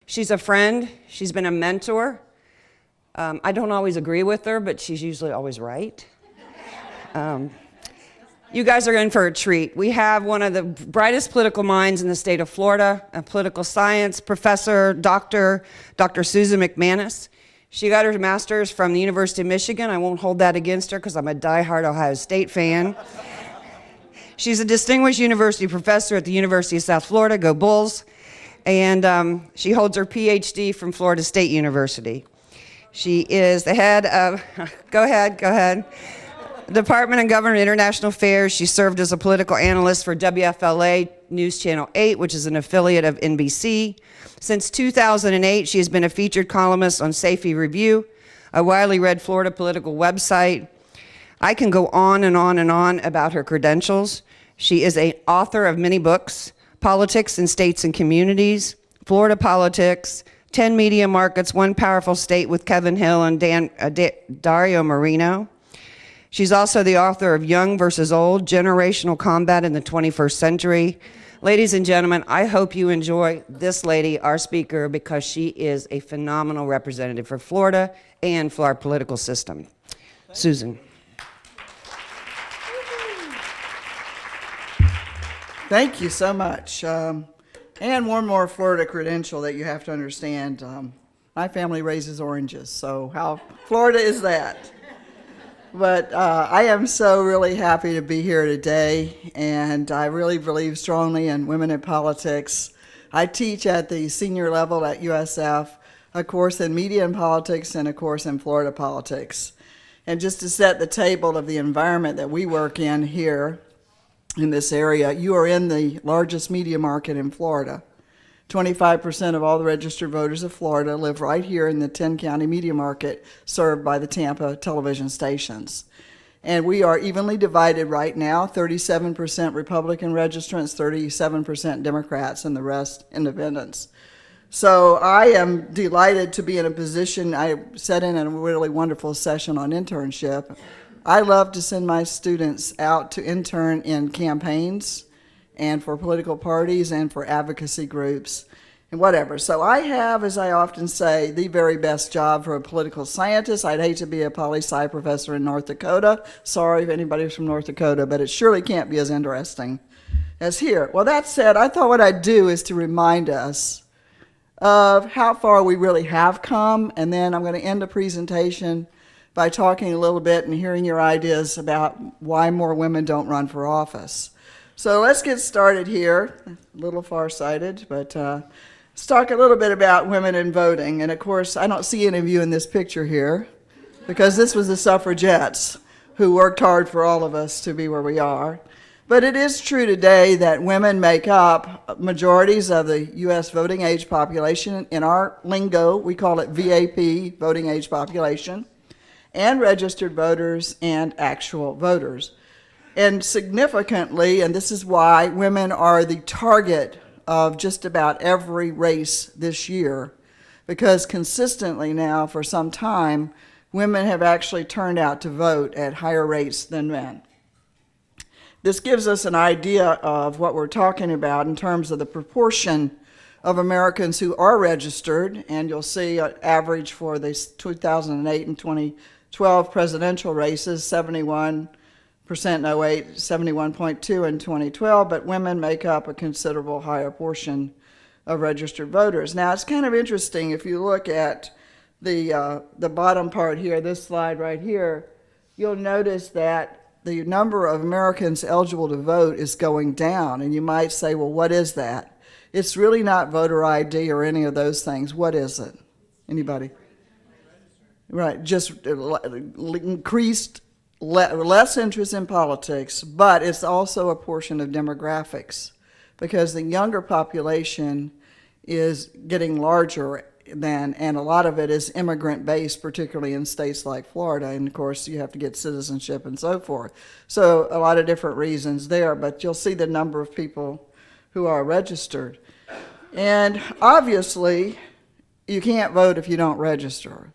She's a friend. She's been a mentor. I don't always agree with her, but she's usually always right. You guys are in for a treat. We have one of the brightest political minds in the state of Florida, a political science professor, Dr. Susan McManus. She got her master's from the University of Michigan. I won't hold that against her because I'm a diehard Ohio State fan. She's a distinguished university professor at the University of South Florida, go Bulls, and she holds her PhD from Florida State University. She is the head of, go ahead. Department of Government and International Affairs. She served as a political analyst for WFLA News Channel 8, which is an affiliate of NBC. Since 2008, she has been a featured columnist on Safety Review, a widely read Florida political website. I can go on and on and on about her credentials. She is an author of many books: Politics in States and Communities, Florida Politics, 10 Media Markets, One Powerful State with Kevin Hill and Dario Marino. She's also the author of Young versus Old, Generational Combat in the 21st Century. Ladies and gentlemen, I hope you enjoy this lady, our speaker, because she is a phenomenal representative for Florida and for our political system. Susan. Thank you so much. And one more Florida credential that you have to understand. My family raises oranges, so how Florida is that? But I am so really happy to be here today, and I really believe strongly in women in politics. I teach at the senior level at USF, a course in media and politics and a course in Florida politics. And just to set the table of the environment that we work in here in this area, you are in the largest media market in Florida. 25% of all the registered voters of Florida live right here in the 10-county media market served by the Tampa television stations. And we are evenly divided right now, 37% Republican registrants, 37% Democrats, and the rest independents. So I am delighted to be in a position. I sat in a really wonderful session on internship. I love to send my students out to intern in campaigns and for political parties and for advocacy groups and whatever. So I have, as I often say, the very best job for a political scientist. I'd hate to be a poli-sci professor in North Dakota. Sorry if anybody's from North Dakota, but it surely can't be as interesting as here. Well, that said, I thought what I'd do is to remind us of how far we really have come, and then I'm going to end the presentation by talking a little bit and hearing your ideas about why more women don't run for office. So let's get started here. A little far-sighted, but let's talk a little bit about women in voting. And of course, I don't see any of you in this picture here because this was the suffragettes who worked hard for all of us to be where we are. But it is true today that women make up majorities of the U.S. voting age population. In our lingo, we call it VAP, voting age population, and registered voters and actual voters. And significantly, and this is why women are the target of just about every race this year, because consistently now for some time, women have actually turned out to vote at higher rates than men. This gives us an idea of what we're talking about in terms of the proportion of Americans who are registered, and you'll see an average for the 2008 and 2012 presidential races, 71% in 08, 71.2 in 2012, but women make up a considerable higher portion of registered voters. Now, it's kind of interesting if you look at the bottom part here, this slide right here, you'll notice that the number of Americans eligible to vote is going down, and you might say, well, what is that? It's really not voter ID or any of those things. What is it? Anybody? Right, just increased less interest in politics, but it's also a portion of demographics because the younger population is getting larger than, and a lot of it is immigrant-based, particularly in states like Florida, and of course you have to get citizenship and so forth. So a lot of different reasons there, but you'll see the number of people who are registered. And obviously, you can't vote if you don't register.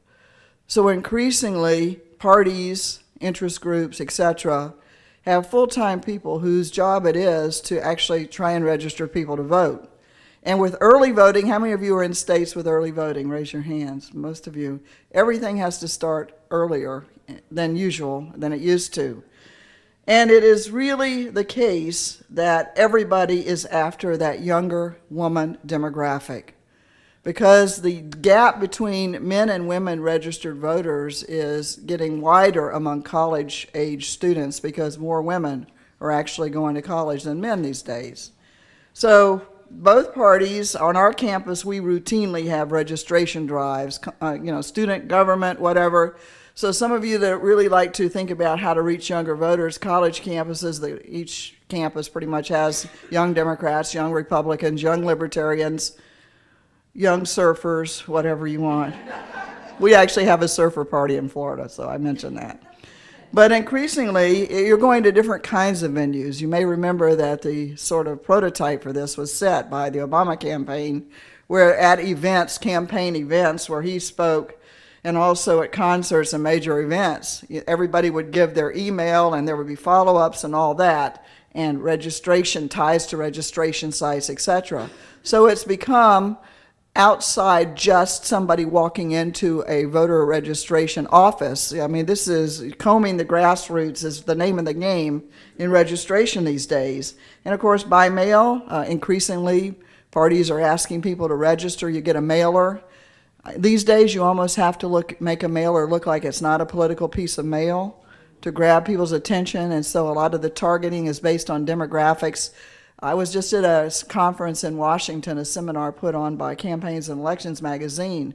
So increasingly, parties, interest groups, etc., have full-time people whose job it is to actually try and register people to vote. And with early voting, how many of you are in states with early voting? Raise your hands. Most of you. Everything has to start earlier than usual, than it used to. And it is really the case that everybody is after that younger woman demographic, because the gap between men and women registered voters is getting wider among college-age students because more women are actually going to college than men these days. So both parties, on our campus, we routinely have registration drives, student government, whatever. So some of you that really like to think about how to reach younger voters, college campuses, each campus pretty much has young Democrats, young Republicans, young Libertarians, young surfers, whatever you want. We actually have a surfer party in Florida, so I mentioned that. But increasingly, you're going to different kinds of venues. You may remember that the sort of prototype for this was set by the Obama campaign, where at events, campaign events, where he spoke, and also at concerts and major events, everybody would give their email and there would be follow-ups and all that, and registration, ties to registration sites, etc. So it's become outside just somebody walking into a voter registration office. I mean, this is combing the grassroots is the name of the game in registration these days. And of course, by mail, increasingly, parties are asking people to register. You get a mailer. These days, you almost have to make a mailer look like it's not a political piece of mail to grab people's attention, and so a lot of the targeting is based on demographics. I was just at a conference in Washington, a seminar put on by Campaigns and Elections magazine,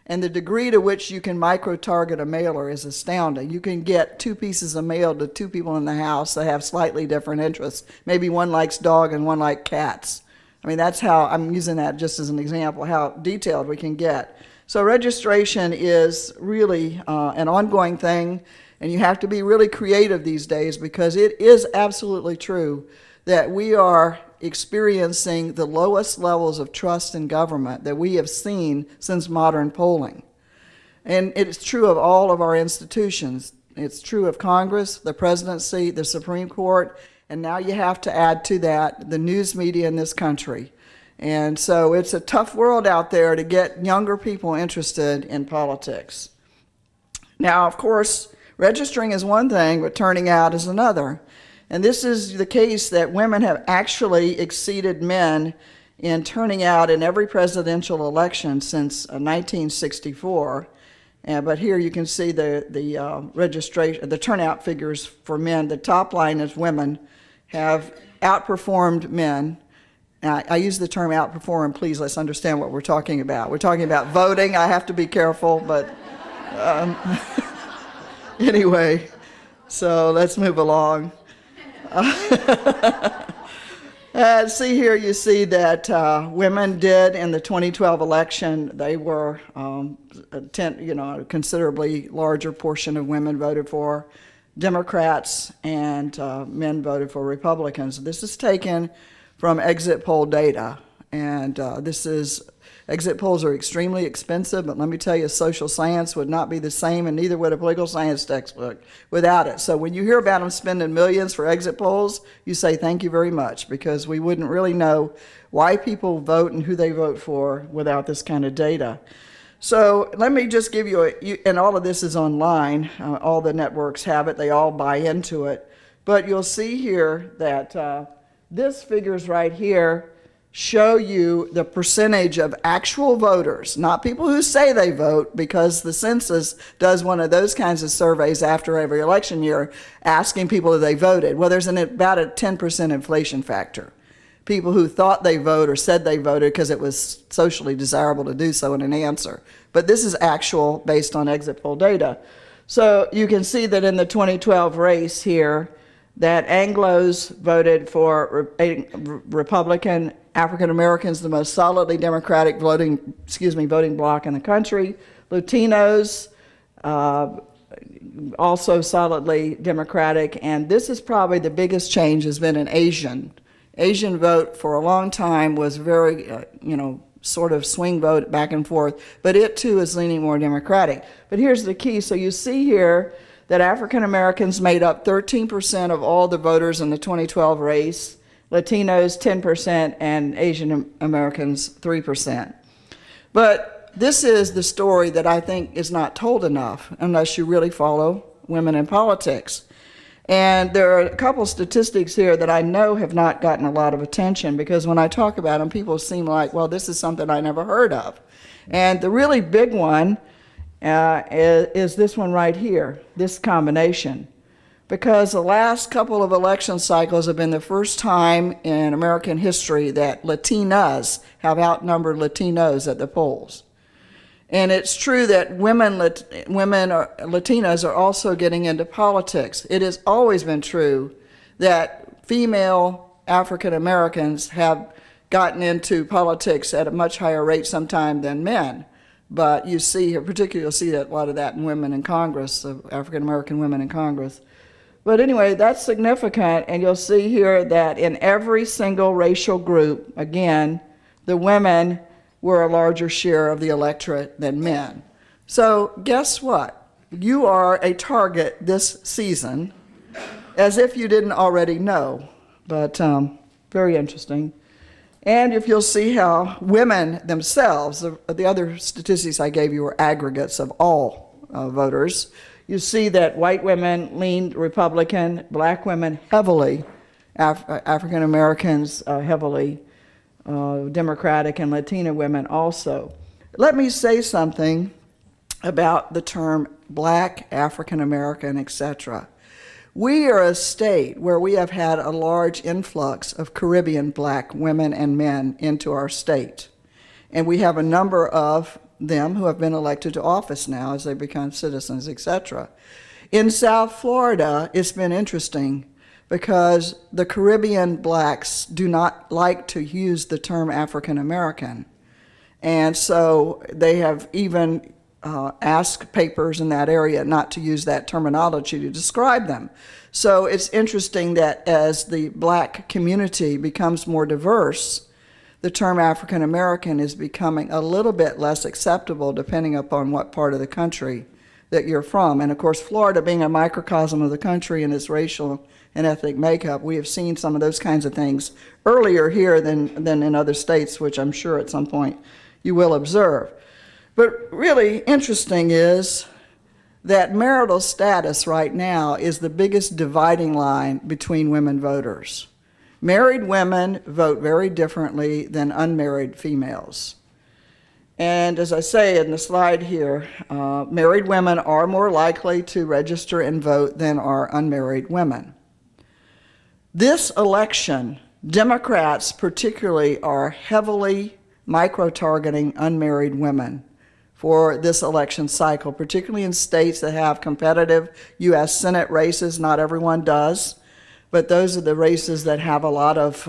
and the degree to which you can micro-target a mailer is astounding. You can get 2 pieces of mail to 2 people in the house that have slightly different interests. Maybe one likes dog and one likes cats. I mean, that's how, I'm using that just as an example, how detailed we can get. So registration is really an ongoing thing, and you have to be really creative these days, because it is absolutely true that we are experiencing the lowest levels of trust in government that we have seen since modern polling. And it's true of all of our institutions. It's true of Congress, the presidency, the Supreme Court, and now you have to add to that the news media in this country. And so it's a tough world out there to get younger people interested in politics. Now, of course, registering is one thing, but turning out is another. And this is the case that women have actually exceeded men in turning out in every presidential election since 1964. But here you can see the registration, the turnout figures for men. The top line is women have outperformed men. I use the term outperform, please let's understand what we're talking about. We're talking about voting. I have to be careful, but anyway, so let's move along. See here, you see that women did in the 2012 election. They were a considerably larger portion of women voted for Democrats, and men voted for Republicans. This is taken from exit poll data, and exit polls are extremely expensive, but let me tell you, social science would not be the same, and neither would a political science textbook without it. So when you hear about them spending millions for exit polls, you say thank you very much, because we wouldn't really know why people vote and who they vote for without this kind of data. So let me just give you and all of this is online, all the networks have it, they all buy into it, but you'll see here that this figures right here show you the percentage of actual voters, not people who say they vote, because the census does one of those kinds of surveys after every election year asking people if they voted. Well, there's about a 10% inflation factor. People who thought they vote or said they voted because it was socially desirable to do so in an answer. But this is actual based on exit poll data. So you can see that in the 2012 race here, that Anglos voted for Republican, African Americans, the most solidly Democratic voting bloc in the country. Latinos, also solidly Democratic, and this is probably the biggest change has been in Asian. Asian vote for a long time was very, sort of swing vote back and forth, but it too is leaning more Democratic. But here's the key. So you see here that African Americans made up 13% of all the voters in the 2012 race. Latinos 10%, and Asian Americans 3%. But this is the story that I think is not told enough unless you really follow women in politics. And there are a couple statistics here that I know have not gotten a lot of attention, because when I talk about them, people seem like, well, this is something I never heard of. And the really big one is this one right here, this combination. Because the last couple of election cycles have been the first time in American history that Latinas have outnumbered Latinos at the polls. And it's true that women or Latinas are also getting into politics. It has always been true that female African Americans have gotten into politics at a much higher rate sometime than men. But you see, particularly you'll see that a lot of that in women in Congress, African American women in Congress. But anyway, that's significant, and you'll see here that in every single racial group, again, the women were a larger share of the electorate than men. So guess what? You are a target this season, as if you didn't already know, but very interesting. And if you'll see how women themselves, the other statistics I gave you were aggregates of all voters, you see that white women leaned Republican, black women heavily, African Americans heavily Democratic, and Latina women also. Let me say something about the term black, African American, etc. We are a state where we have had a large influx of Caribbean black women and men into our state. And we have a number of them who have been elected to office now as they become citizens, etc. In South Florida, it's been interesting because the Caribbean blacks do not like to use the term African American. And so they have even asked papers in that area not to use that terminology to describe them. So it's interesting that as the black community becomes more diverse, the term African American is becoming a little bit less acceptable depending upon what part of the country that you're from. And of course, Florida being a microcosm of the country and its racial and ethnic makeup, we have seen some of those kinds of things earlier here than in other states, which I'm sure at some point you will observe. But really interesting is that marital status right now is the biggest dividing line between women voters. Married women vote very differently than unmarried females. And as I say in the slide here, married women are more likely to register and vote than are unmarried women. This election, Democrats particularly are heavily micro-targeting unmarried women for this election cycle, particularly in states that have competitive U.S. Senate races. Not everyone does, but those are the races that have a lot of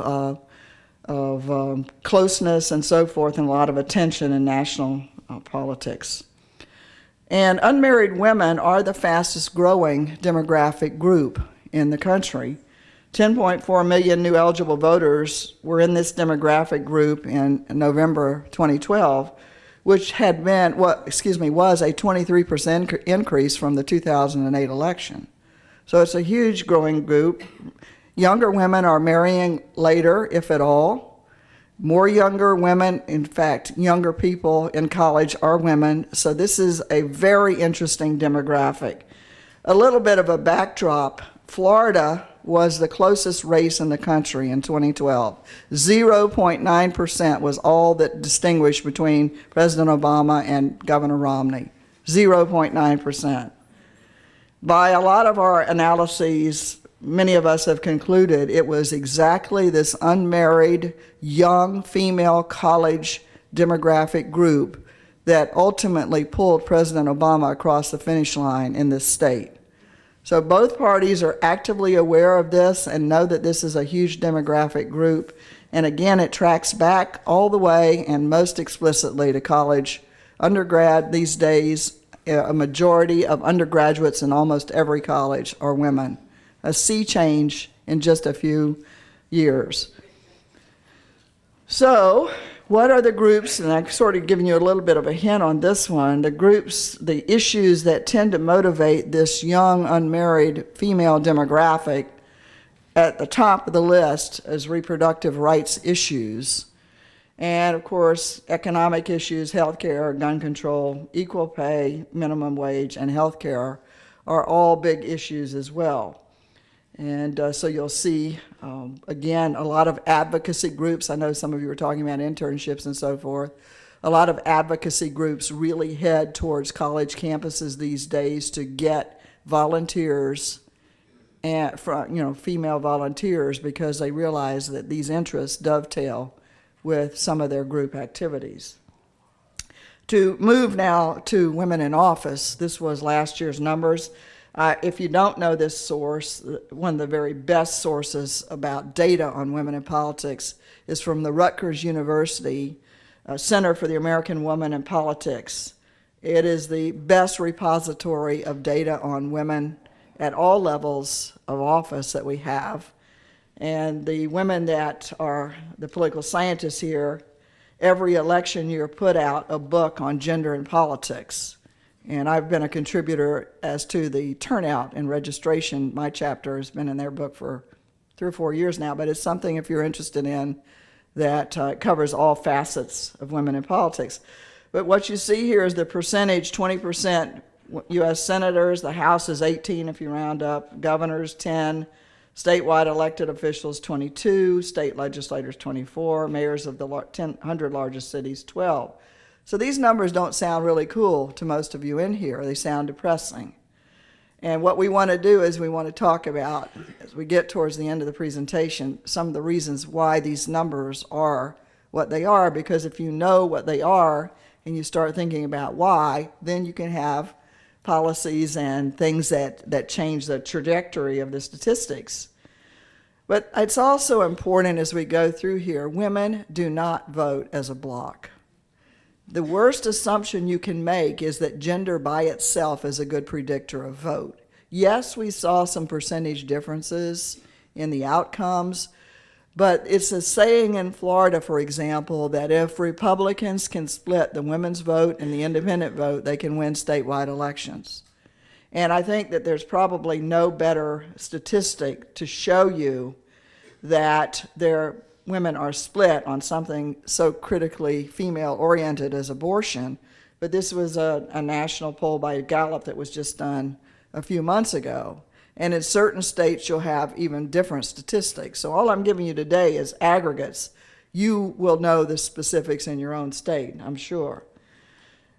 closeness and so forth, and a lot of attention in national politics. And unmarried women are the fastest growing demographic group in the country. 10.4 million new eligible voters were in this demographic group in November 2012, which had been, was a 23% increase from the 2008 election. So it's a huge growing group. Younger women are marrying later, if at all. More younger women, in fact, younger people in college are women. So this is a very interesting demographic. A little bit of a backdrop. Florida was the closest race in the country in 2012. 0.9% was all that distinguished between President Obama and Governor Romney. 0.9%. By a lot of our analyses, many of us have concluded it was exactly this unmarried, young, female college demographic group that ultimately pulled President Obama across the finish line in this state. So both parties are actively aware of this and know that this is a huge demographic group. And again, it tracks back all the way and most explicitly to college. Undergrad these days, a majority of undergraduates in almost every college are women. A sea change in just a few years. So, what are the groups, and I've sort of given you a little bit of a hint on this one, the groups, the issues that tend to motivate this young, unmarried female demographic at the top of the list is reproductive rights issues. And of course, economic issues, healthcare, gun control, equal pay, minimum wage, and healthcare are all big issues as well. And so you'll see, again, a lot of advocacy groups. I know some of you were talking about internships and so forth. A lot of advocacy groups really head towards college campuses these days to get volunteers, and female volunteers, because they realize that these interests dovetail with some of their group activities. To move now to women in office, this was last year's numbers. If you don't know this source, one of the very best sources about data on women in politics is from the Rutgers University Center for the American Woman in Politics. It is the best repository of data on women at all levels of office that we have. And the women that are the political scientists here, every election year put out a book on gender and politics. And I've been a contributor as to the turnout and registration. My chapter has been in their book for 3 or 4 years now, but it's something, if you're interested in, that covers all facets of women in politics. But what you see here is the percentage: 20% U.S. senators, the House is 18 if you round up, governors 10, statewide elected officials 22, state legislators 24, mayors of the 100 largest cities 12. So these numbers don't sound really cool to most of you in here. They sound depressing. And what we want to do is we want to talk about, as we get towards the end of the presentation, some of the reasons why these numbers are what they are, because if you know what they are and you start thinking about why, then you can have policies and things that change the trajectory of the statistics. But it's also important as we go through here, women do not vote as a block. The worst assumption you can make is that gender by itself is a good predictor of vote. Yes, we saw some percentage differences in the outcomes, but it's a saying in Florida, for example, that if Republicans can split the women's vote and the independent vote, they can win statewide elections. And I think that there's probably no better statistic to show you that women are split on something so critically female-oriented as abortion. But this was a national poll by Gallup that was just done a few months ago. And in certain states, you'll have even different statistics. So all I'm giving you today is aggregates. You will know the specifics in your own state, I'm sure.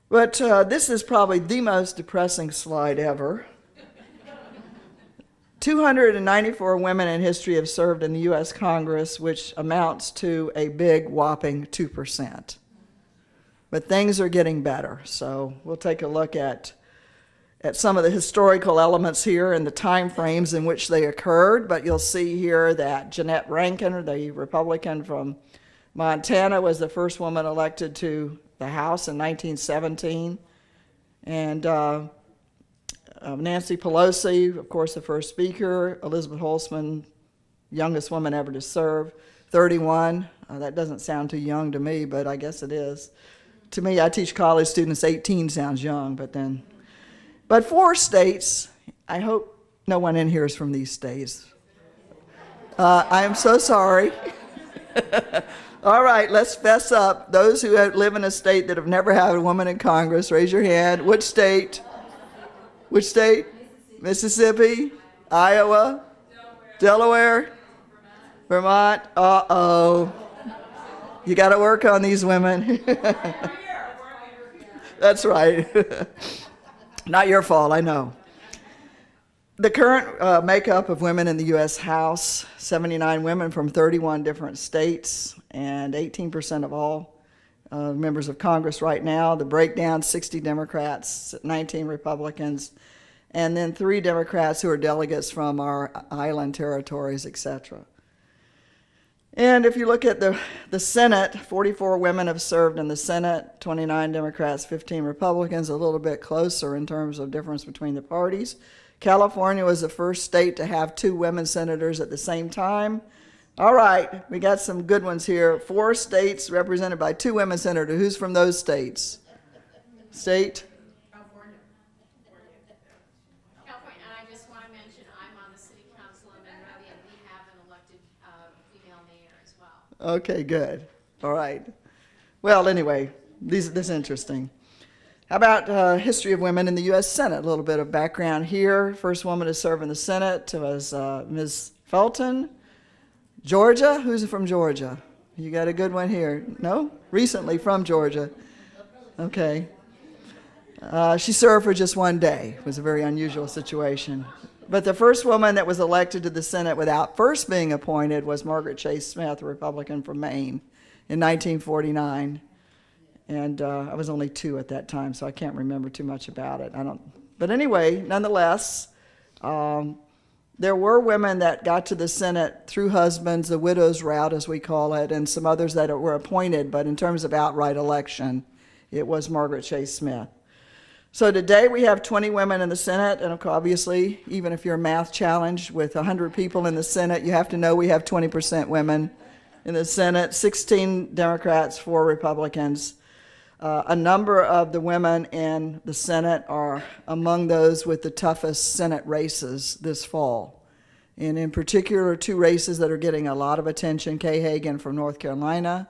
But this is probably the most depressing slide ever. 294 women in history have served in the U.S. Congress, which amounts to a big whopping 2%. But things are getting better. So we'll take a look at some of the historical elements here and the time frames in which they occurred. But you'll see here that Jeanette Rankin, the Republican from Montana, was the first woman elected to the House in 1917. And Nancy Pelosi, of course, the first speaker. Elizabeth Holtzman, youngest woman ever to serve, 31. That doesn't sound too young to me, but I guess it is. To me, I teach college students, 18 sounds young, but 4 states. I hope no one in here is from these states. I am so sorry. All right, let's fess up. Those who live in a state that have never had a woman in Congress, raise your hand. Which state? Which state? Mississippi? Iowa? Delaware? Vermont? Uh-oh. You got to work on these women. That's right. Not your fault, I know. The current makeup of women in the U.S. House, 79 women from 31 different states, and 18% of all members of Congress right now. The breakdown: 60 Democrats, 19 Republicans, and then 3 Democrats who are delegates from our island territories, etc. And if you look at the Senate, 44 women have served in the Senate, 29 Democrats, 15 Republicans, a little bit closer in terms of difference between the parties. California was the first state to have 2 women senators at the same time. All right, we got some good ones here. 4 states represented by 2 women senators. Who's from those states? State? California. And I just want to mention, I'm on the city council in Monrovia, and we have Okay, good. All right. Well, anyway, this is interesting. How about history of women in the U.S. Senate? A little bit of background here. First woman to serve in the Senate was Ms. Felton, Georgia. Who's from Georgia? You got a good one here. No? Recently from Georgia. Okay. She served for just one day. It was a very unusual situation. But the first woman that was elected to the Senate without first being appointed was Margaret Chase Smith, a Republican from Maine, in 1949. And I was only 2 at that time, so I can't remember too much about it. But anyway, nonetheless, there were women that got to the Senate through husbands, the widow's route, as we call it, and some others that were appointed. But in terms of outright election, it was Margaret Chase Smith. So today we have 20 women in the Senate, and obviously, even if you're math challenged with 100 people in the Senate, you have to know we have 20% women in the Senate, 16 Democrats, 4 Republicans. A number of the women in the Senate are among those with the toughest Senate races this fall. And in particular, 2 races that are getting a lot of attention, Kay Hagan from North Carolina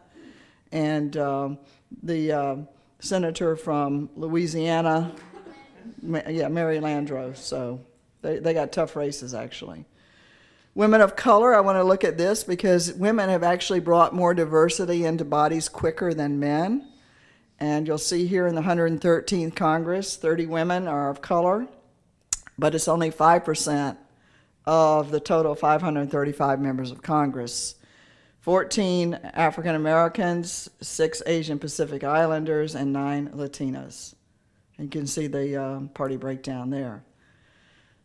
and the senator from Louisiana, Mary Landrieu. So they got tough races, actually. Women of color, I want to look at this because women have actually brought more diversity into bodies quicker than men. And you'll see here in the 113th Congress, 30 women are of color, but it's only 5% of the total 535 members of Congress. 14 African Americans, 6 Asian Pacific Islanders, and 9 Latinas. You can see the party breakdown there.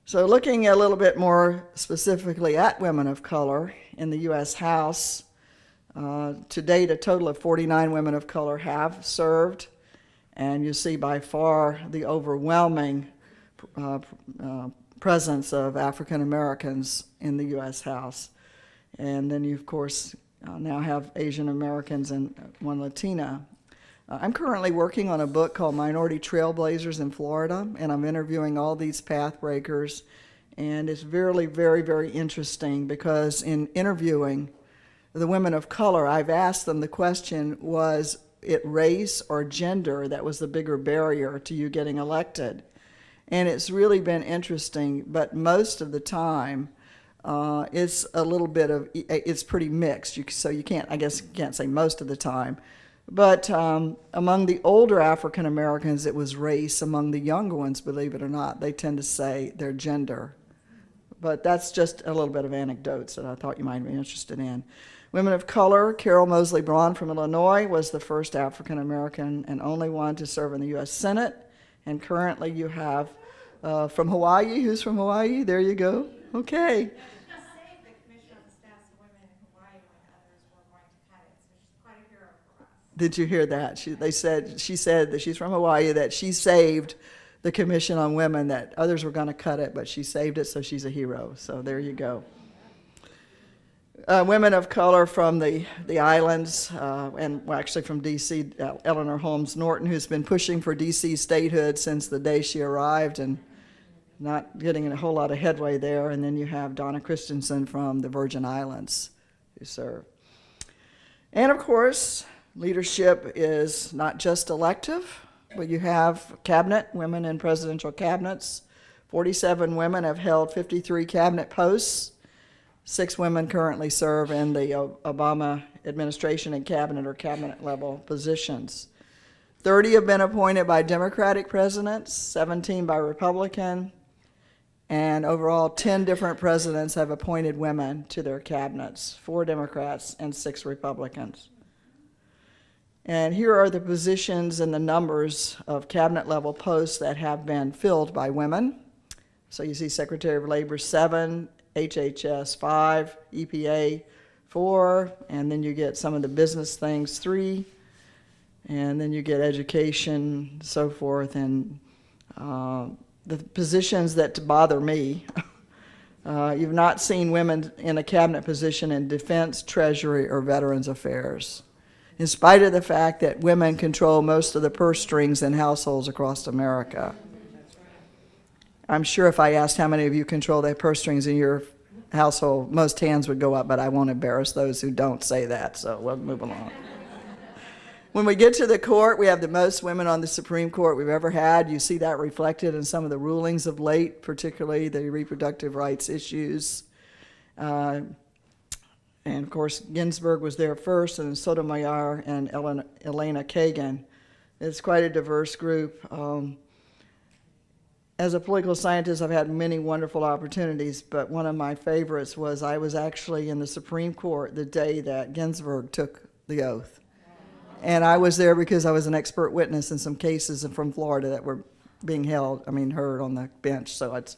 So looking a little bit more specifically at women of color in the U.S. House, to date, a total of 49 women of color have served, and you see by far the overwhelming presence of African Americans in the U.S. House. And then you, of course, now have Asian Americans and 1 Latina. I'm currently working on a book called Minority Trailblazers in Florida, and I'm interviewing all these path breakers, and it's very, very, very interesting because in interviewing the women of color, I've asked them the question, was it race or gender that was the bigger barrier to you getting elected? And it's really been interesting, but most of the time, it's a little bit of, it's pretty mixed. So you can't, I guess you can't say most of the time. But among the older African Americans, it was race. Among the younger ones, believe it or not, they tend to say their gender. But that's just a little bit of anecdotes that I thought you might be interested in. Women of color, Carol Mosley Braun from Illinois was the first African American and only one to serve in the U.S. Senate. And currently you have from Hawaii. Who's from Hawaii? There you go. Okay. Did you hear that? She said that she's from Hawaii, that she saved the Commission on Women, that others were going to cut it, but she saved it, so she's a hero. So there you go. Women of color from the islands, and well, actually from D.C., Eleanor Holmes Norton, who's been pushing for D.C. statehood since the day she arrived and not getting a whole lot of headway there. And then you have Donna Christensen from the Virgin Islands who serve. And of course, leadership is not just elective, but you have cabinet, women in presidential cabinets. 47 women have held 53 cabinet posts. 6 women currently serve in the Obama administration in cabinet or cabinet level positions. 30 have been appointed by Democratic presidents, 17 by Republican, and overall 10 different presidents have appointed women to their cabinets, 4 Democrats and 6 Republicans. And here are the positions and the numbers of cabinet level posts that have been filled by women. So you see Secretary of Labor 7, HHS 5, EPA 4, and then you get some of the business things 3, and then you get education, so forth, and the positions that bother me. You've not seen women in a cabinet position in defense, treasury, or veterans affairs, in spite of the fact that women control most of the purse strings in households across America. I'm sure if I asked how many of you control the purse strings in your household, most hands would go up, but I won't embarrass those who don't say that, so we'll move along. When we get to the court, we have the most women on the Supreme Court we've ever had. You see that reflected in some of the rulings of late, particularly the reproductive rights issues. And of course, Ginsburg was there first, and Sotomayor and Elena Kagan. It's quite a diverse group. As a political scientist, I've had many wonderful opportunities, but one of my favorites was I was actually in the Supreme Court the day that Ginsburg took the oath. And I was there because I was an expert witness in some cases from Florida that were being heard on the bench. So it's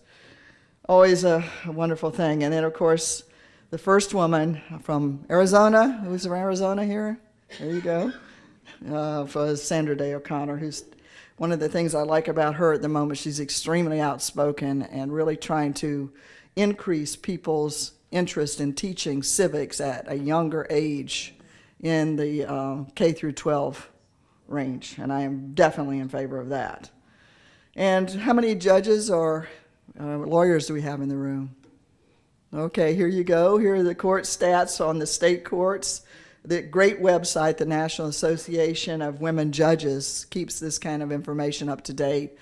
always a wonderful thing. And then, of course, the first woman from Arizona, who's from Arizona here? There you go. Was Sandra Day O'Connor, who's one of the things I like about her at the moment. She's extremely outspoken and really trying to increase people's interest in teaching civics at a younger age in the K through 12 range, and I am definitely in favor of that. And how many judges or lawyers do we have in the room? Okay, here you go. Here are the court stats on the state courts. The great website, the National Association of Women Judges, keeps this kind of information up to date.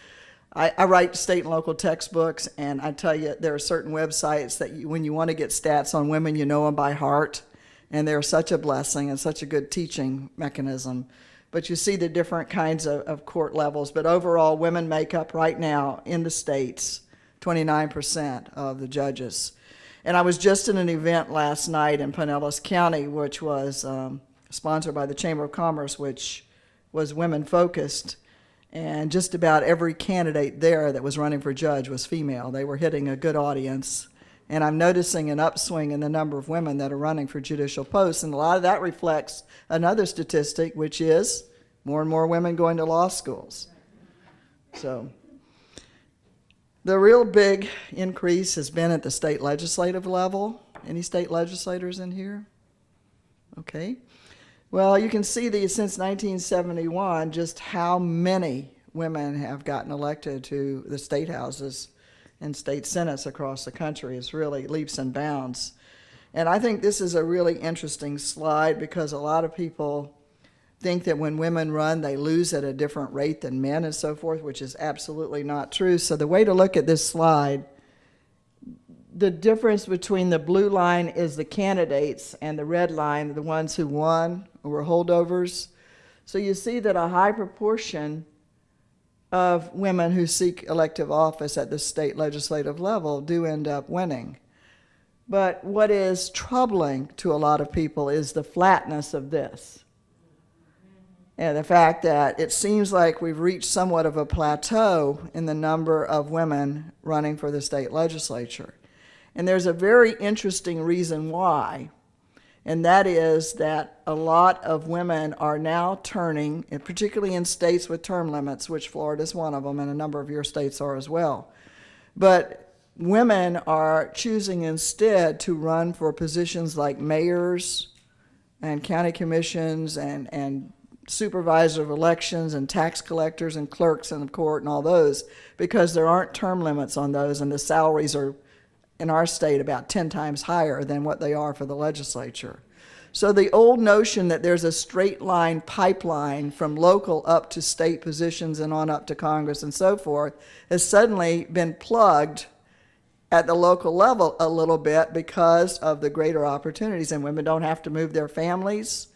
I write state and local textbooks, and I tell you, there are certain websites that when you want to get stats on women, you know them by heart. And they're such a blessing and such a good teaching mechanism. But you see the different kinds of court levels. But overall, women make up right now in the states 29% of the judges. And I was just in an event last night in Pinellas County, which was sponsored by the Chamber of Commerce, which was women-focused. And just about every candidate there that was running for judge was female. They were hitting a good audience. And I'm noticing an upswing in the number of women that are running for judicial posts. And a lot of that reflects another statistic, which is more and more women going to law schools. So the real big increase has been at the state legislative level. Any state legislators in here? Okay. Well, you can see since 1971, just how many women have gotten elected to the state houses and state senates across the country. Is really leaps and bounds. And I think this is a really interesting slide because a lot of people think that when women run, they lose at a different rate than men and so forth, which is absolutely not true. So the way to look at this slide, the difference between the blue line is the candidates and the red line, the ones who won or were holdovers. So you see that a high proportion of women who seek elective office at the state legislative level do end up winning. But what is troubling to a lot of people is the flatness of this. And the fact that it seems like we've reached somewhat of a plateau in the number of women running for the state legislature. And there's a very interesting reason why. And that is that a lot of women are now turning, and particularly in states with term limits, which Florida is one of them, and a number of your states are as well. But women are choosing instead to run for positions like mayors and county commissions and supervisor of elections and tax collectors and clerks in the court and all those, because there aren't term limits on those, and the salaries are in our state about 10 times higher than what they are for the legislature. So the old notion that there's a straight line pipeline from local up to state positions and on up to Congress and so forth has suddenly been plugged at the local level a little bit because of the greater opportunities, and women don't have to move their families,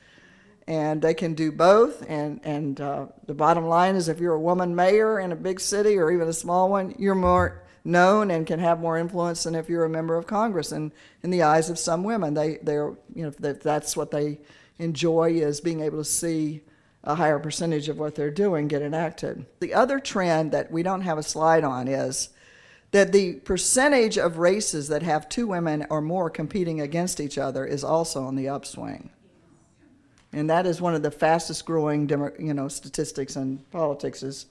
and they can do both. And the bottom line is, if you're a woman mayor in a big city or even a small one, you're more known and can have more influence than if you're a member of Congress. And in the eyes of some women, they're that's what they enjoy, is being able to see a higher percentage of what they're doing get enacted. The other trend that we don't have a slide on is that the percentage of races that have two women or more competing against each other is also on the upswing. And that is one of the fastest growing statistics in politics, is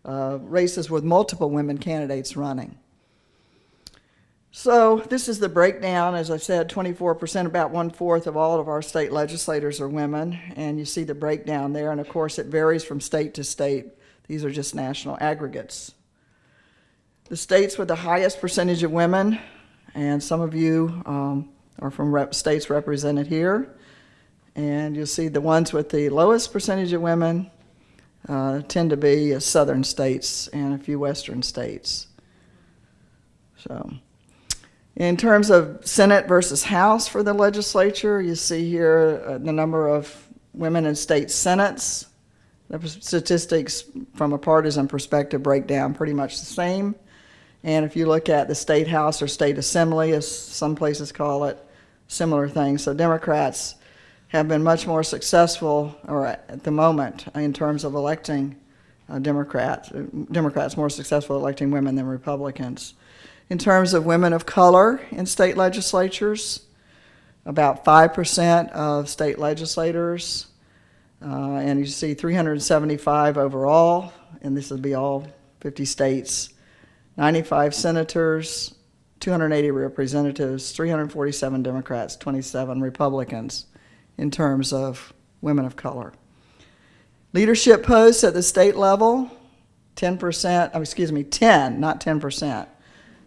races with multiple women candidates running. So this is the breakdown. As I said, 24%, about 1/4 of all of our state legislators are women, and you see the breakdown there. And of course, it varies from state to state. These are just national aggregates. The states with the highest percentage of women and some of you are from states represented here. And you'll see the ones with the lowest percentage of women tend to be southern states and a few western states. So, in terms of Senate versus House for the legislature, you see here the number of women in state senates. The statistics from a partisan perspective break down pretty much the same. And if you look at the state house or state assembly, as some places call it, similar things. So Democrats have been much more successful, or at the moment, in terms of electing Democrats more successful electing women than Republicans. In terms of women of color in state legislatures, about 5% of state legislators, and you see 375 overall, and this would be all 50 states, 95 senators, 280 representatives, 347 Democrats, 27 Republicans in terms of women of color. Leadership posts at the state level, 10%, not 10%.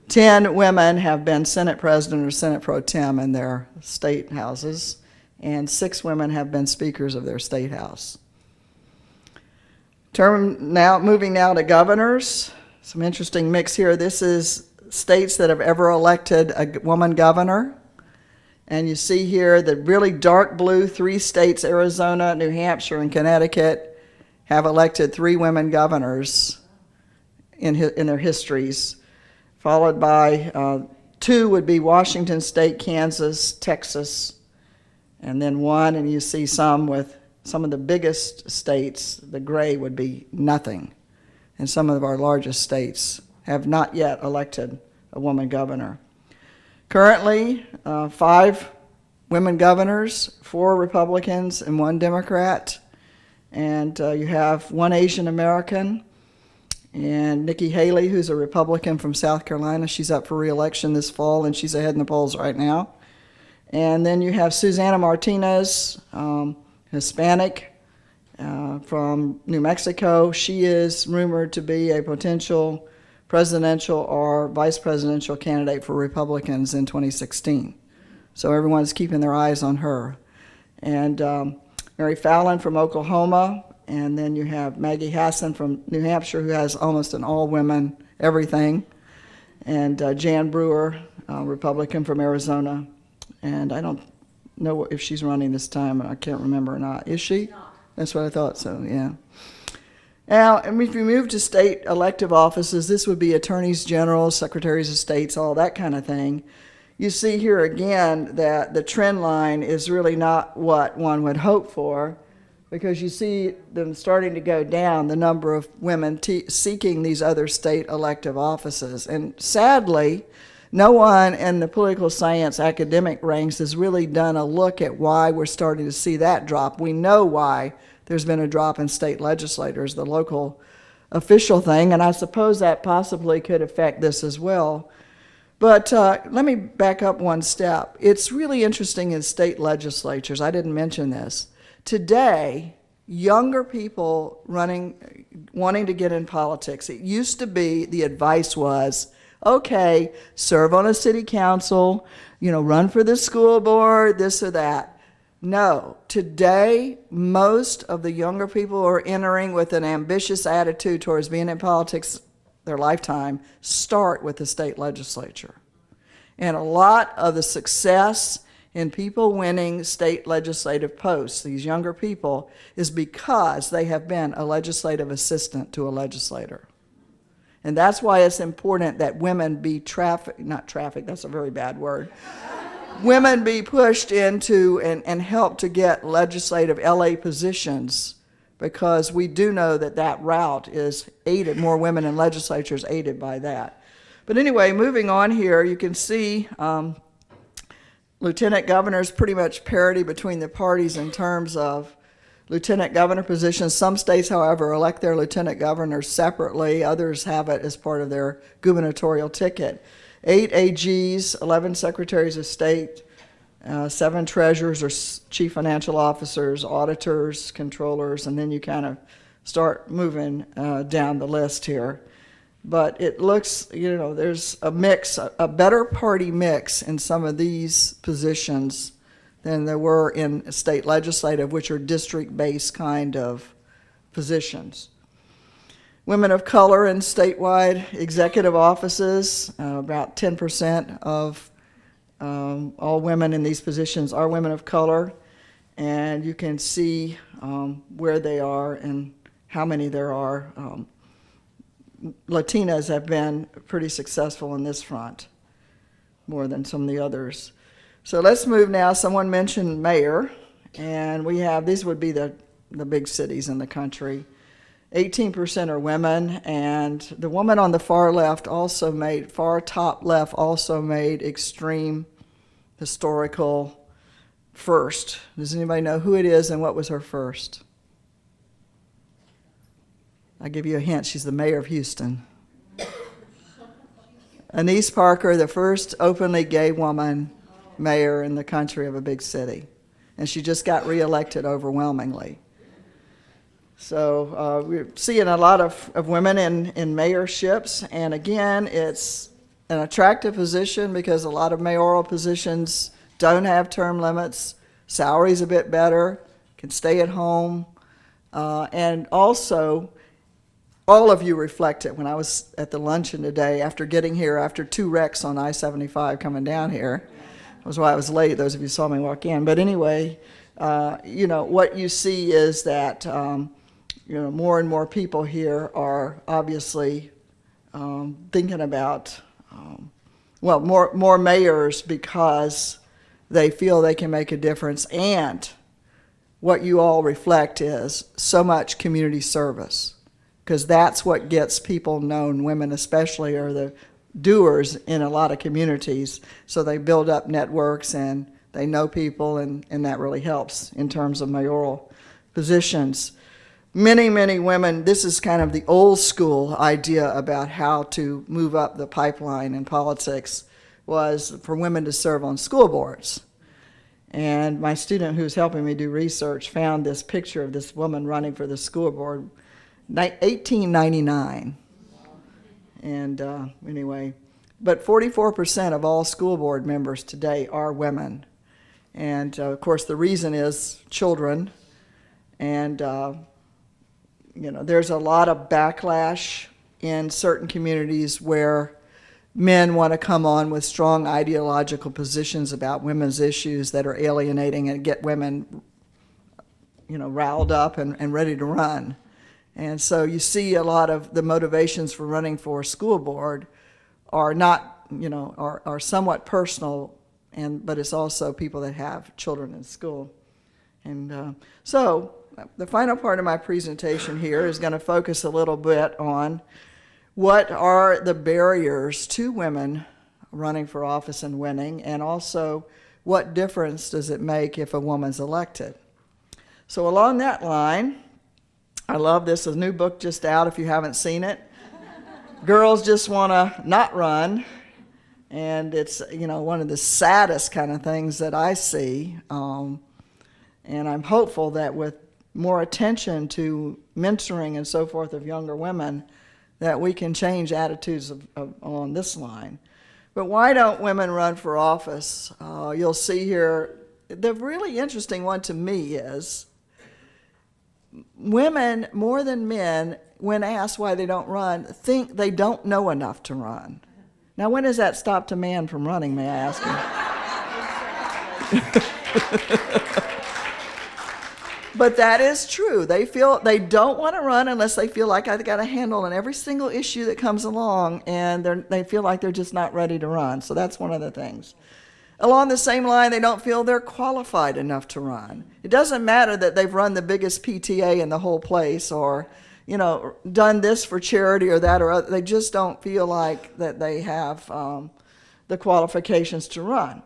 10 women have been Senate President or Senate Pro Tem in their state houses, and 6 women have been speakers of their state house. Moving now to governors, some interesting mix here. This is states that have ever elected a woman governor. And you see here the really dark blue 3 states, Arizona, New Hampshire, and Connecticut, have elected 3 women governors in their histories, followed by 2 would be Washington State, Kansas, Texas, and then 1, and you see some with some of the biggest states, the gray would be nothing. And some of our largest states have not yet elected a woman governor. Currently, 5 women governors, 4 Republicans and 1 Democrat, and you have 1 Asian American, and Nikki Haley, who's a Republican from South Carolina. She's up for re-election this fall, and she's ahead in the polls right now. And then you have Susana Martinez, Hispanic, from New Mexico. She is rumored to be a potential presidential or vice presidential candidate for Republicans in 2016. So everyone's keeping their eyes on her. And Mary Fallon from Oklahoma, and then you have Maggie Hassan from New Hampshire, who has almost an all-women everything, and Jan Brewer, Republican from Arizona. And I don't know if she's running this time. I can't remember or not. Is she? No. That's what I thought, so yeah. Now, and if you move to state elective offices, this would be attorneys general, secretaries of states, all that kind of thing. You see here again that the trend line is really not what one would hope for, because you see them starting to go down, the number of women seeking these other state elective offices. And sadly, no one in the political science academic ranks has really done a look at why we're starting to see that drop. We know why there's been a drop in state legislators, the local official thing, and I suppose that possibly could affect this as well. But let me back up one step. It's really interesting in state legislatures. I didn't mention this. Today, younger people wanting to get in politics, it used to be the advice was, okay, serve on a city council, run for the school board, this or that. No, today, most of the younger people who are entering with an ambitious attitude towards being in politics their lifetime start with the state legislature. And a lot of the success in people winning state legislative posts, these younger people, is because they have been a legislative assistant to a legislator. And that's why it's important that women be that's a very bad word. Women be pushed into and help to get legislative LA positions, because we do know that route is aided, more women in legislatures aided by that. But anyway, moving on here, you can see lieutenant governors, pretty much parity between the parties in terms of lieutenant governor positions. Some states, however, elect their lieutenant governors separately. Others have it as part of their gubernatorial ticket. 8 AGs, 11 secretaries of state, 7 treasurers or chief financial officers, auditors, controllers, and then you kind of start moving down the list here. But it looks, there's a mix, a better party mix in some of these positions than there were in state legislative, which are district-based kind of positions. Women of color in statewide executive offices, about 10% of all women in these positions are women of color, and you can see where they are and how many there are. Latinas have been pretty successful in this front, more than some of the others. So let's move now. Someone mentioned mayor, and we have, these would be the big cities in the country. 18% are women, and the woman on the far left also made, far top left also made extreme historical first. Does anybody know who it is and what was her first? I'll give you a hint. She's the mayor of Houston. Anise Parker, the first openly gay woman mayor in the country of a big city. And she just got reelected overwhelmingly. So we're seeing a lot of women in mayorships. And again, it's an attractive position because a lot of mayoral positions don't have term limits. Salary's a bit better, can stay at home. And also, all of you reflected when I was at the luncheon today after getting here after 2 wrecks on I-75 coming down here. That was why I was late, those of you saw me walk in. But anyway, what you see is that more and more people here are obviously thinking about, more mayors because they feel they can make a difference. And what you all reflect is so much community service, because that's what gets people known. Women especially are the doers in a lot of communities, so they build up networks and they know people, and that really helps in terms of mayoral positions. Many, many women, this is kind of the old school idea about how to move up the pipeline in politics, was for women to serve on school boards. And my student who's helping me do research found this picture of this woman running for the school board, 1899. And anyway, but 44% of all school board members today are women. And of course the reason is children. And there's a lot of backlash in certain communities where men want to come on with strong ideological positions about women's issues that are alienating and get women, riled up and ready to run. And so you see a lot of the motivations for running for a school board are not, are somewhat personal, but it's also people that have children in school. And so the final part of my presentation here is going to focus a little bit on what are the barriers to women running for office and winning, and also what difference does it make if a woman's elected. So along that line, I love this. A new book just out if you haven't seen it. Girls Just Want to Not Run. And it's, one of the saddest kind of things that I see. And I'm hopeful that with more attention to mentoring and so forth of younger women, that we can change attitudes along this line. But why don't women run for office? You'll see here, the really interesting one to me is women, more than men, when asked why they don't run, think they don't know enough to run. Now, when has that stopped a man from running, may I ask you? But that is true. They feel they don't want to run unless they feel like I've got a handle on every single issue that comes along, and they feel like they're just not ready to run. So that's one of the things. Along the same line, they don't feel they're qualified enough to run. It doesn't matter that they've run the biggest PTA in the whole place, or done this for charity or that or other. They just don't feel like that they have the qualifications to run.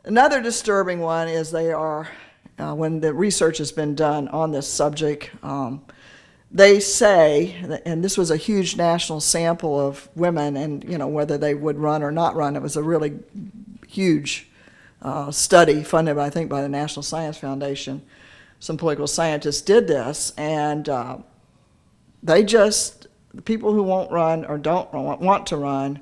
Another disturbing one is they are, when the research has been done on this subject, they say, and this was a huge national sample of women, and whether they would run or not run, it was a really huge study funded, I think, by the National Science Foundation. Some political scientists did this, and they just the people who won't run or don't want to run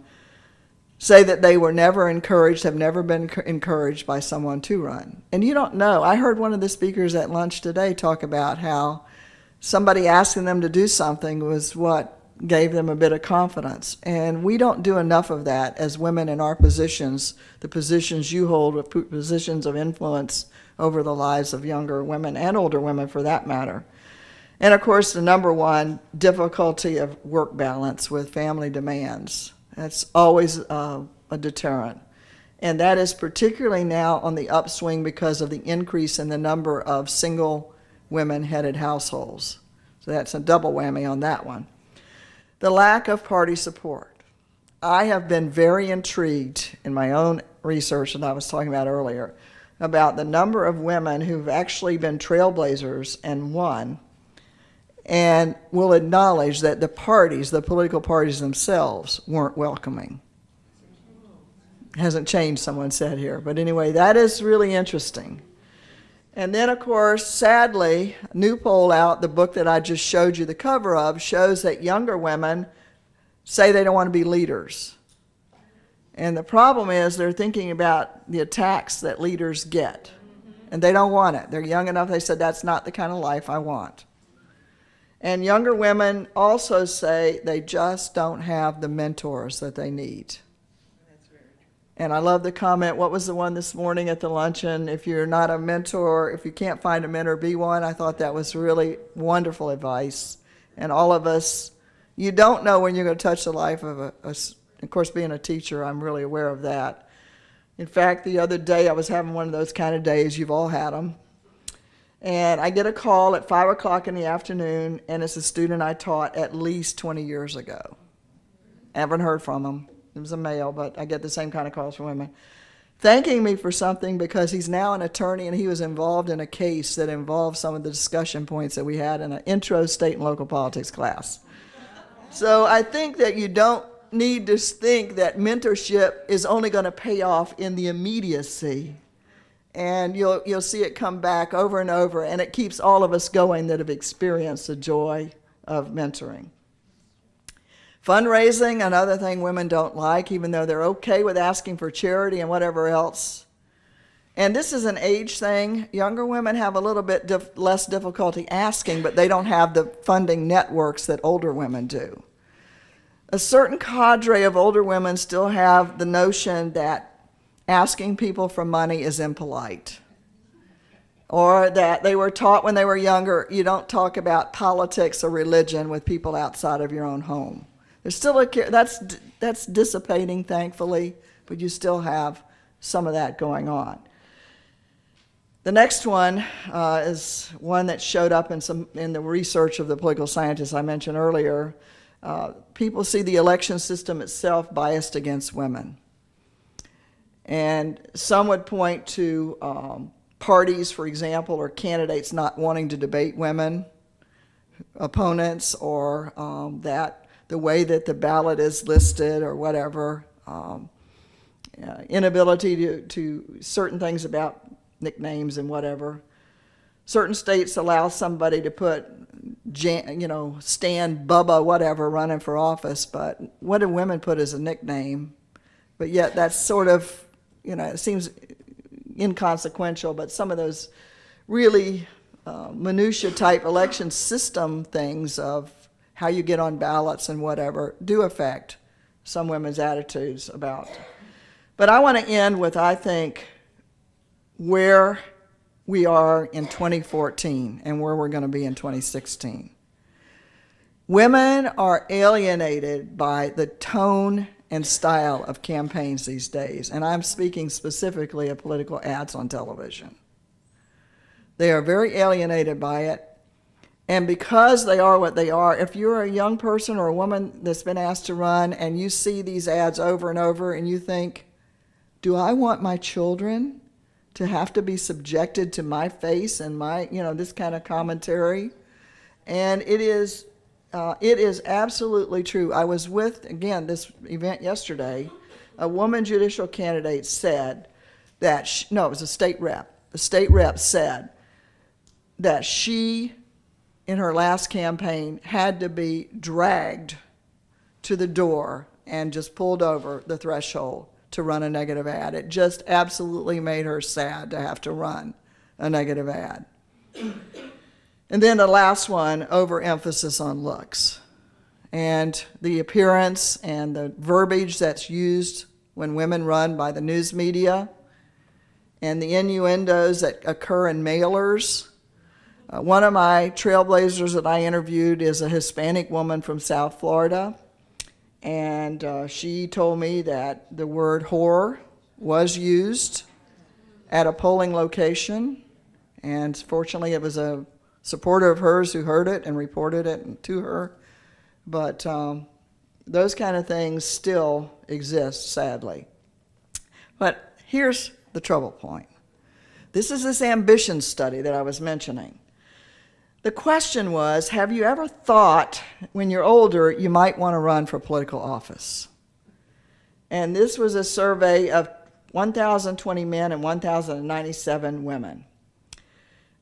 say that they were never encouraged, have never been encouraged by someone to run. And you don't know. I heard one of the speakers at lunch today talk about how somebody asking them to do something was what gave them a bit of confidence. And we don't do enough of that as women in our positions, the positions you hold, with positions of influence over the lives of younger women and older women for that matter. And of course, the number one, difficulty of work balance with family demands. That's always a deterrent. And that is particularly now on the upswing because of the increase in the number of single women-headed households. So that's a double whammy on that one. The lack of party support. I have been very intrigued in my own research that I was talking about earlier about the number of women who've actually been trailblazers and won, and will acknowledge that the parties, the political parties themselves, weren't welcoming. Hasn't changed, someone said here. But anyway, that is really interesting. And then, of course, sadly, a new poll out, the book that I just showed you the cover of, shows that younger women say they don't want to be leaders. And the problem is they're thinking about the attacks that leaders get. And they don't want it. They're young enough, they said, that's not the kind of life I want. And younger women also say they just don't have the mentors that they need. And I love the comment, what was the one this morning at the luncheon? If you're not a mentor, if you can't find a mentor, be one. I thought that was really wonderful advice. And all of us, you don't know when you're going to touch the life of of course, being a teacher, I'm really aware of that. In fact, the other day I was having one of those kind of days, you've all had them. And I get a call at 5 o'clock in the afternoon, and it's a student I taught at least 20 years ago. I haven't heard from him. It was a male, but I get the same kind of calls from women. Thanking me for something because he's now an attorney and he was involved in a case that involved some of the discussion points that we had in an intro state and local politics class. So I think that you don't need to think that mentorship is only going to pay off in the immediacy. And you'll see it come back over and over, and it keeps all of us going that have experienced the joy of mentoring. Fundraising, another thing women don't like, even though they're okay with asking for charity and whatever else. And this is an age thing. Younger women have a little bit less difficulty asking, but they don't have the funding networks that older women do. A certain cadre of older women still have the notion that asking people for money is impolite, or that they were taught when they were younger, you don't talk about politics or religion with people outside of your own home. There's still that's dissipating, thankfully, but you still have some of that going on. The next one is one that showed up in the research of the political scientists I mentioned earlier. People see the election system itself biased against women. And some would point to parties, for example, or candidates not wanting to debate women opponents, or that the way that the ballot is listed or whatever, inability to certain things about nicknames and whatever. Certain states allow somebody to put, Stan, Bubba, whatever, running for office, but what do women put as a nickname? But yet that's sort of, it seems inconsequential, but some of those really minutia type election system things of how you get on ballots and whatever do affect some women's attitudes about. But I want to end with, I think, where we are in 2014 and where we're going to be in 2016. Women are alienated by the tone and style of campaigns these days, and I'm speaking specifically of political ads on television. They are very alienated by it, and because they are what they are, if you're a young person or a woman that's been asked to run and you see these ads over and over and you think, do I want my children to have to be subjected to my face and my, this kind of commentary? And it is absolutely true. I was with, again, this event yesterday. A woman judicial candidate said that, it was a state rep. The state rep said that she in her last campaign had to be dragged to the door and just pulled over the threshold to run a negative ad. It just absolutely made her sad to have to run a negative ad. And then the last one, overemphasis on looks. And the appearance and the verbiage that's used when women run by the news media, and the innuendos that occur in mailers. One of my trailblazers that I interviewed is a Hispanic woman from South Florida, and she told me that the word whore was used at a polling location, and fortunately it was a supporter of hers who heard it and reported it to her. But those kind of things still exist, sadly. But here's the trouble point. This is this ambition study that I was mentioning. The question was, have you ever thought when you're older you might want to run for political office? And this was a survey of 1,020 men and 1,097 women.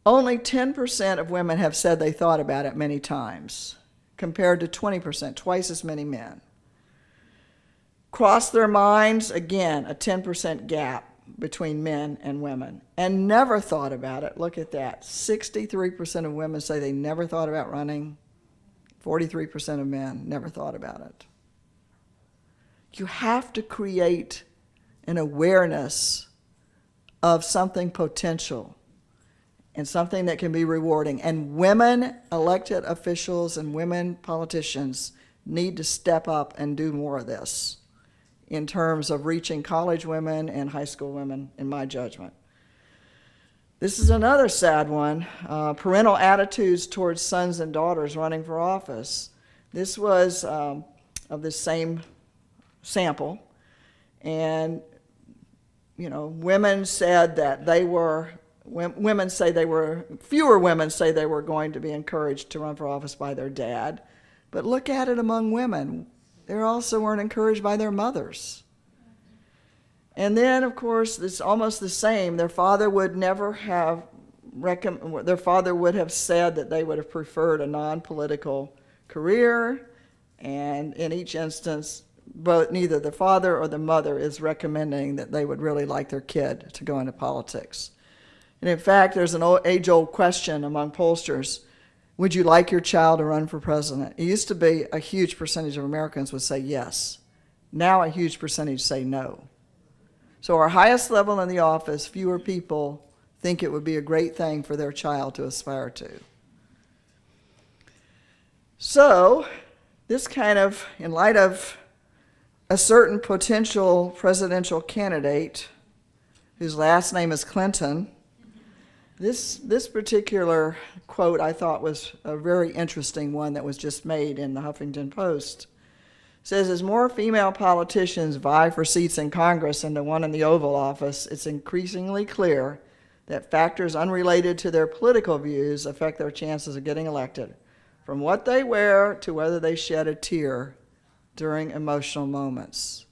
Only 10% of women have said they thought about it many times, compared to 20%, twice as many men. Crossed their minds, again, a 10% gap between men and women, and never thought about it. Look at that. 63% of women say they never thought about running. 43% of men never thought about it. You have to create an awareness of something potential and something that can be rewarding. And women elected officials and women politicians need to step up and do more of this in terms of reaching college women and high school women, in my judgment. This is another sad one, parental attitudes towards sons and daughters running for office. This was of the same sample, and women said that fewer women say they were going to be encouraged to run for office by their dad. But look at it among women. They also weren't encouraged by their mothers. And then, of course, it's almost the same. Their father would have said that they would have preferred a non-political career, and in each instance, neither the father or the mother is recommending that they would really like their kid to go into politics. And in fact, there's an age-old question among pollsters: would you like your child to run for president? It used to be a huge percentage of Americans would say yes. Now a huge percentage say no. So our highest level in the office, fewer people think it would be a great thing for their child to aspire to. So this kind of, in light of a certain potential presidential candidate whose last name is Clinton, this particular quote I thought was a very interesting one that was just made in the Huffington Post. It says, as more female politicians vie for seats in Congress and the one in the Oval Office, it's increasingly clear that factors unrelated to their political views affect their chances of getting elected, from what they wear to whether they shed a tear during emotional moments.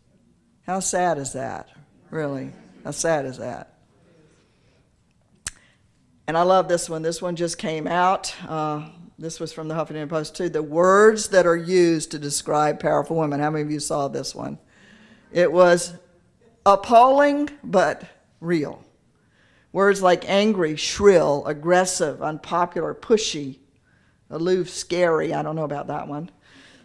How sad is that, really? How sad is that? And I love this one. This one just came out. This was from the Huffington Post, too. The words that are used to describe powerful women. How many of you saw this one? It was appalling, but real. Words like angry, shrill, aggressive, unpopular, pushy, aloof, scary. I don't know about that one.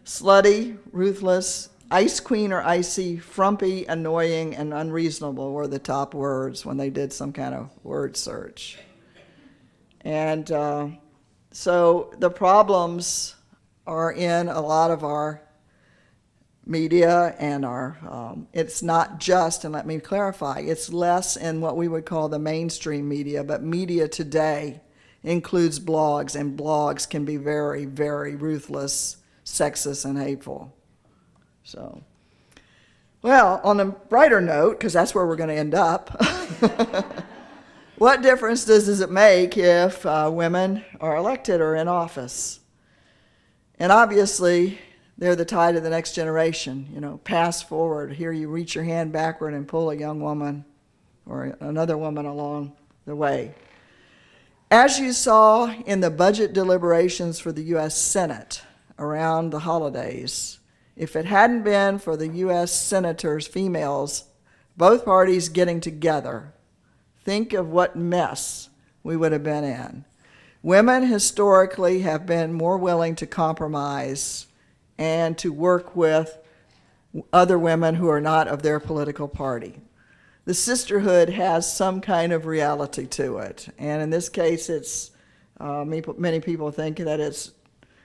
Slutty, ruthless, ice queen or icy, frumpy, annoying, and unreasonable were the top words when they did some kind of word search. And so the problems are in a lot of our media and it's not just, and let me clarify, it's less in what we would call the mainstream media, but media today includes blogs, and blogs can be very, very ruthless, sexist, and hateful. So, well, on a brighter note, because that's where we're going to end up, what difference does it make if women are elected or in office? And obviously, they're the tide of the next generation. Pass forward. Here you reach your hand backward and pull a young woman or another woman along the way. As you saw in the budget deliberations for the U.S. Senate around the holidays, if it hadn't been for the U.S. senators, females, both parties getting together, think of what mess we would have been in. Women historically have been more willing to compromise and to work with other women who are not of their political party. The sisterhood has some kind of reality to it, and in this case, it's many people think that it's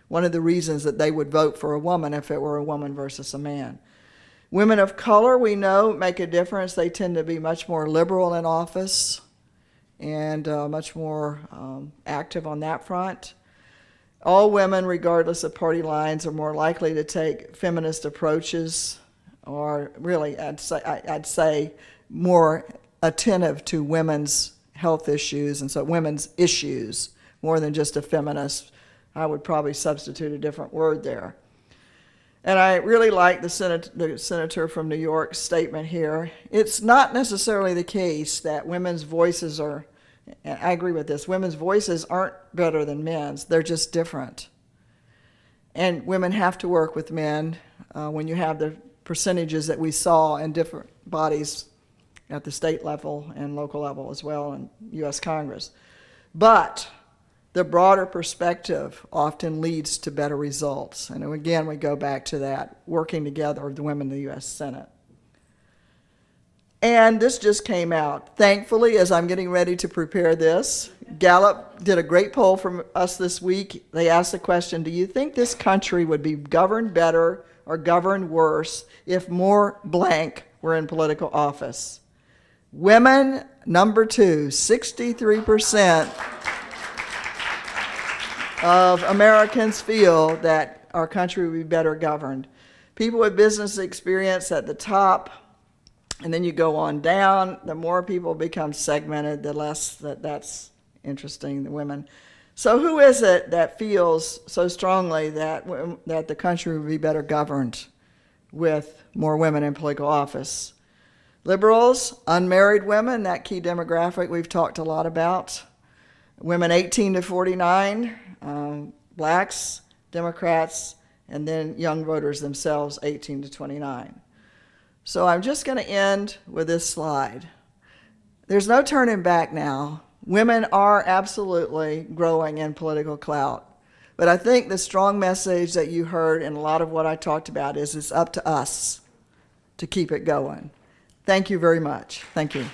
one of the reasons that they would vote for a woman if it were a woman versus a man. Women of color, we know, make a difference. They tend to be much more liberal in office and much more active on that front. All women, regardless of party lines, are more likely to take feminist approaches, or really, I'd say more attentive to women's health issues, and so women's issues, more than just a feminist. I would probably substitute a different word there. And I really like the senator from New York's statement here. It's not necessarily the case that women's voices are, and I agree with this, women's voices aren't better than men's, they're just different. And women have to work with men when you have the percentages that we saw in different bodies at the state level and local level as well, and U.S. Congress. But the broader perspective often leads to better results. And again, we go back to that, working together of the women in the U.S. Senate. And this just came out. Thankfully, as I'm getting ready to prepare this, Gallup did a great poll for us this week. They asked the question, do you think this country would be governed better or governed worse if more blank were in political office? Women, number 2, 63% of Americans feel that our country would be better governed. People with business experience at the top, and then you go on down. The more people become segmented, the less that's interesting, the women. So who is it that feels so strongly that the country would be better governed with more women in political office? Liberals, unmarried women, that key demographic we've talked a lot about. Women 18 to 49, blacks, Democrats, and then young voters themselves, 18 to 29. So I'm just going to end with this slide. There's no turning back now. Women are absolutely growing in political clout. But I think the strong message that you heard in a lot of what I talked about is it's up to us to keep it going. Thank you very much. Thank you.